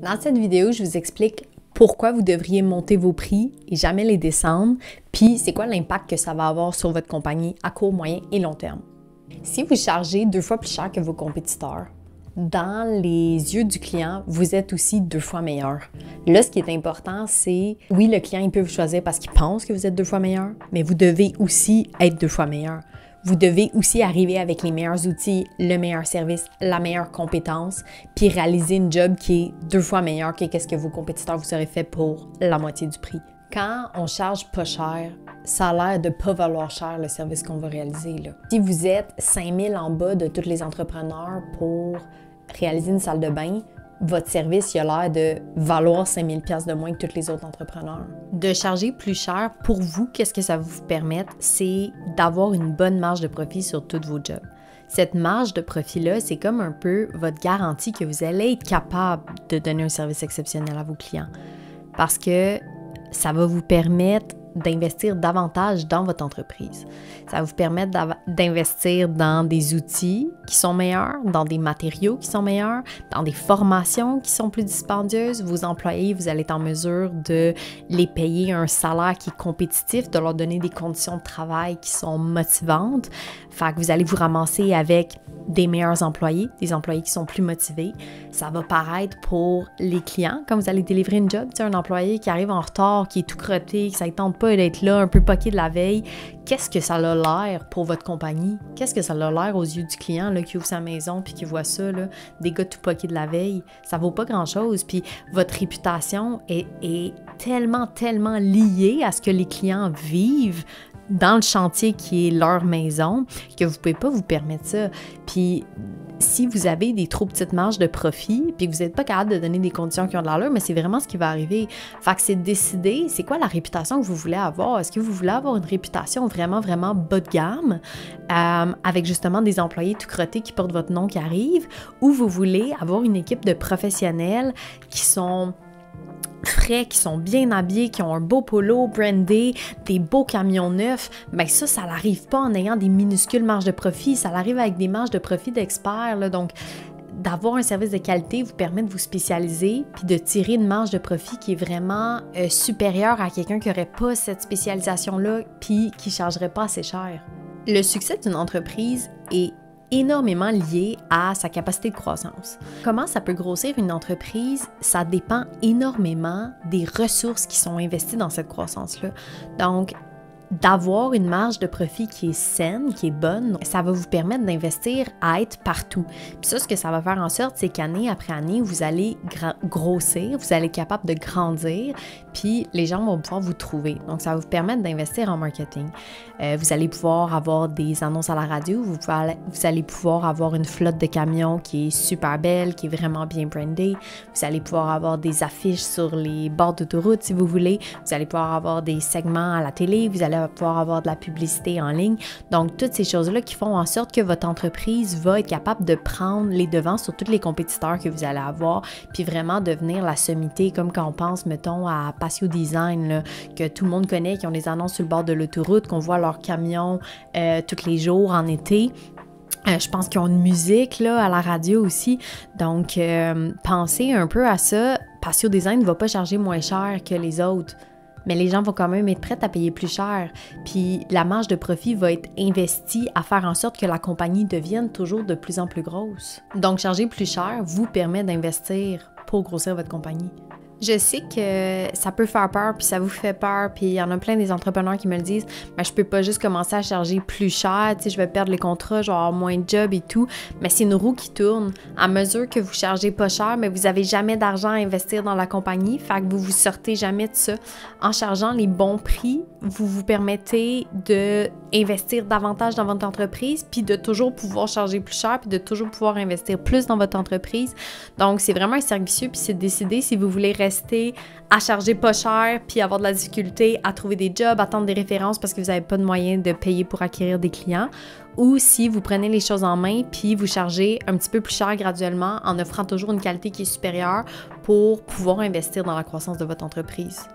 Dans cette vidéo, je vous explique pourquoi vous devriez monter vos prix et jamais les descendre, puis c'est quoi l'impact que ça va avoir sur votre compagnie à court, moyen et long terme. Si vous chargez 2 fois plus cher que vos compétiteurs, dans les yeux du client, vous êtes aussi 2 fois meilleur. Là, ce qui est important, c'est, oui, le client, il peut vous choisir parce qu'il pense que vous êtes 2 fois meilleur, mais vous devez aussi être 2 fois meilleur. Vous devez aussi arriver avec les meilleurs outils, le meilleur service, la meilleure compétence, puis réaliser une job qui est 2 fois meilleure que ce que vos compétiteurs vous auraient fait pour la moitié du prix. Quand on charge pas cher, ça a l'air de pas valoir cher le service qu'on va réaliser, là. Si vous êtes 5000 en bas de tous les entrepreneurs pour réaliser une salle de bain, votre service il a l'air de valoir 5000 $ de moins que tous les autres entrepreneurs. De charger plus cher, pour vous, qu'est-ce que ça va vous permettre? C'est d'avoir une bonne marge de profit sur tous vos jobs. Cette marge de profit-là, c'est comme un peu votre garantie que vous allez être capable de donner un service exceptionnel à vos clients. Parce que ça va vous permettre d'investir davantage dans votre entreprise. Ça va vous permettre d'investir dans des outils qui sont meilleurs, dans des matériaux qui sont meilleurs, dans des formations qui sont plus dispendieuses. Vos employés, vous allez être en mesure de les payer un salaire qui est compétitif, de leur donner des conditions de travail qui sont motivantes. Fait que vous allez vous ramasser avec des meilleurs employés, des employés qui sont plus motivés. Ça va paraître pour les clients quand vous allez délivrer une job. Tu sais, un employé qui arrive en retard, qui est tout crotté, que ça ne tente pas d'être là, un peu poqué de la veille. Qu'est-ce que ça a l'air pour votre compagnie? Qu'est-ce que ça a l'air aux yeux du client là, qui ouvre sa maison puis qui voit ça, là, des gars tout poqués de la veille? Ça vaut pas grand-chose. Puis votre réputation est tellement liée à ce que les clients vivent dans le chantier qui est leur maison, que vous ne pouvez pas vous permettre ça. Puis, si vous avez des trop petites marges de profit, puis que vous n'êtes pas capable de donner des conditions qui ont de l'allure, mais c'est vraiment ce qui va arriver. Fait que c'est de décider, c'est quoi la réputation que vous voulez avoir? Est-ce que vous voulez avoir une réputation vraiment bas de gamme, avec justement des employés tout crottés qui portent votre nom qui arrivent, ou vous voulez avoir une équipe de professionnels qui sont frais, qui sont bien habillés, qui ont un beau polo brandé, des beaux camions neufs, bien ça n'arrive pas en ayant des minuscules marges de profit, ça arrive avec des marges de profit d'experts, là. Donc, d'avoir un service de qualité vous permet de vous spécialiser puis de tirer une marge de profit qui est vraiment supérieure à quelqu'un qui n'aurait pas cette spécialisation-là puis qui ne chargerait pas assez cher. Le succès d'une entreprise est énormément lié à sa capacité de croissance. Comment ça peut grossir une entreprise? Ça dépend énormément des ressources qui sont investies dans cette croissance-là. Donc, d'avoir une marge de profit qui est saine, qui est bonne, ça va vous permettre d'investir à être partout. Puis ça, ce que ça va faire en sorte, c'est qu'année après année, vous allez grossir, vous allez être capable de grandir, puis les gens vont pouvoir vous trouver. Donc, ça va vous permettre d'investir en marketing. Vous allez pouvoir avoir des annonces à la radio, vous allez pouvoir avoir une flotte de camions qui est super belle, qui est vraiment bien brandée. Vous allez pouvoir avoir des affiches sur les bords d'autoroute, si vous voulez. Vous allez pouvoir avoir des segments à la télé, vous allez pouvoir avoir de la publicité en ligne. Donc, toutes ces choses-là qui font en sorte que votre entreprise va être capable de prendre les devants sur tous les compétiteurs que vous allez avoir, puis vraiment devenir la sommité, comme quand on pense, mettons, à Patio Design, là, que tout le monde connaît, qui ont des annonces sur le bord de l'autoroute, qu'on voit leurs camions tous les jours en été. Je pense qu'ils ont une musique là, à la radio aussi. Donc, pensez un peu à ça. Patio Design ne va pas charger moins cher que les autres. Mais les gens vont quand même être prêts à payer plus cher. Puis la marge de profit va être investie à faire en sorte que la compagnie devienne toujours de plus en plus grosse. Donc, charger plus cher vous permet d'investir pour grossir votre compagnie. Je sais que ça peut faire peur, puis ça vous fait peur, puis il y en a plein des entrepreneurs qui me le disent, mais je peux pas juste commencer à charger plus cher, tu sais, je vais perdre les contrats, je vais avoir moins de job et tout, mais c'est une roue qui tourne. À mesure que vous chargez pas cher, mais vous avez jamais d'argent à investir dans la compagnie, fait que vous vous sortez jamais de ça. En chargeant les bons prix, vous vous permettez de investir davantage dans votre entreprise, puis de toujours pouvoir charger plus cher, puis de toujours pouvoir investir plus dans votre entreprise. Donc, c'est vraiment un cercle vicieux, puis c'est de décider si vous voulez rester à charger pas cher, puis avoir de la difficulté à trouver des jobs, attendre des références parce que vous n'avez pas de moyens de payer pour acquérir des clients, ou si vous prenez les choses en main, puis vous chargez un petit peu plus cher graduellement en offrant toujours une qualité qui est supérieure pour pouvoir investir dans la croissance de votre entreprise.